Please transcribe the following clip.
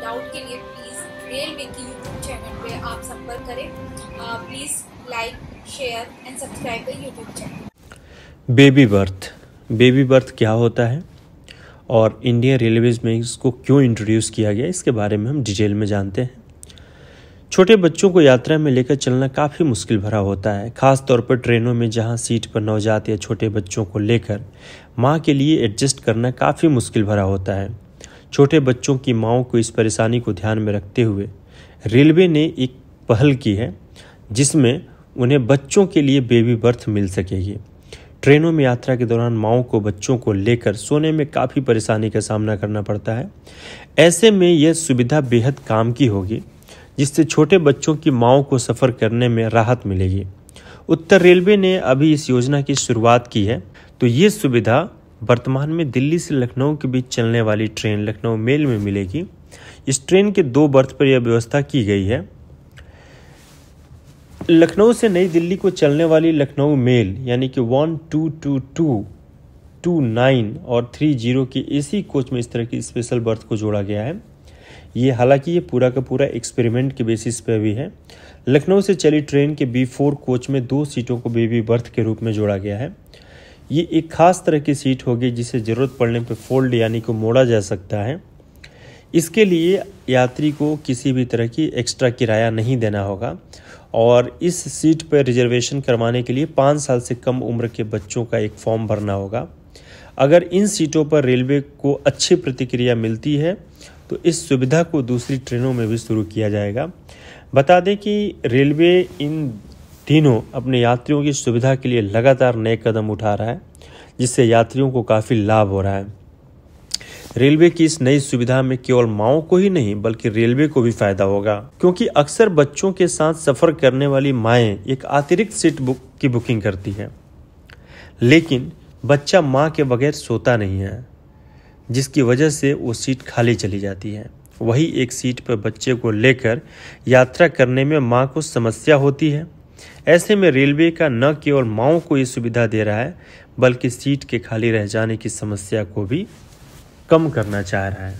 Doubt के लिए please railway की यूट्यूब चैनल पे आप संपर्क करें। Please like, share and subscribe the YouTube channel. Baby birth क्या होता है और इंडियन रेलवेज में इसको क्यों इंट्रोड्यूस किया गया, इसके बारे में हम डिटेल में जानते हैं। छोटे बच्चों को यात्रा में लेकर चलना काफ़ी मुश्किल भरा होता है, ख़ास तौर पर ट्रेनों में जहां सीट पर नवजात या छोटे बच्चों को लेकर मां के लिए एडजस्ट करना काफ़ी मुश्किल भरा होता है। छोटे बच्चों की माँओं को इस परेशानी को ध्यान में रखते हुए रेलवे ने एक पहल की है जिसमें उन्हें बच्चों के लिए बेबी बर्थ मिल सकेगी। ट्रेनों में यात्रा के दौरान माँओं को बच्चों को लेकर सोने में काफ़ी परेशानी का सामना करना पड़ता है। ऐसे में यह सुविधा बेहद काम की होगी, जिससे छोटे बच्चों की माँओं को सफ़र करने में राहत मिलेगी। उत्तर रेलवे ने अभी इस योजना की शुरुआत की है, तो ये सुविधा वर्तमान में दिल्ली से लखनऊ के बीच चलने वाली ट्रेन लखनऊ मेल में मिलेगी। इस ट्रेन के 2 बर्थ पर यह व्यवस्था की गई है। लखनऊ से नई दिल्ली को चलने वाली लखनऊ मेल यानी कि 1222, 29 और 30 की एसी कोच में इस तरह की स्पेशल बर्थ को जोड़ा गया है। हालांकि ये पूरा का पूरा एक्सपेरिमेंट के बेसिस पे भी है। लखनऊ से चली ट्रेन के B4 कोच में 2 सीटों को बेबी बर्थ के रूप में जोड़ा गया है। ये एक खास तरह की सीट होगी जिसे ज़रूरत पड़ने पर फोल्ड यानी कि मोड़ा जा सकता है। इसके लिए यात्री को किसी भी तरह की एक्स्ट्रा किराया नहीं देना होगा और इस सीट पर रिजर्वेशन करवाने के लिए 5 साल से कम उम्र के बच्चों का एक फॉर्म भरना होगा। अगर इन सीटों पर रेलवे को अच्छी प्रतिक्रिया मिलती है तो इस सुविधा को दूसरी ट्रेनों में भी शुरू किया जाएगा। बता दें कि रेलवे इन दिनों अपने यात्रियों की सुविधा के लिए लगातार नए कदम उठा रहा है, जिससे यात्रियों को काफ़ी लाभ हो रहा है। रेलवे की इस नई सुविधा में केवल माँओं को ही नहीं बल्कि रेलवे को भी फायदा होगा, क्योंकि अक्सर बच्चों के साथ सफ़र करने वाली माएँ एक अतिरिक्त सीट की बुकिंग करती है, लेकिन बच्चा माँ के बगैर सोता नहीं है, जिसकी वजह से वो सीट खाली चली जाती है। वही एक सीट पर बच्चे को लेकर यात्रा करने में माँ को समस्या होती है। ऐसे में रेलवे का न केवल माँओं को ये सुविधा दे रहा है बल्कि सीट के खाली रह जाने की समस्या को भी कम करना चाह रहा है।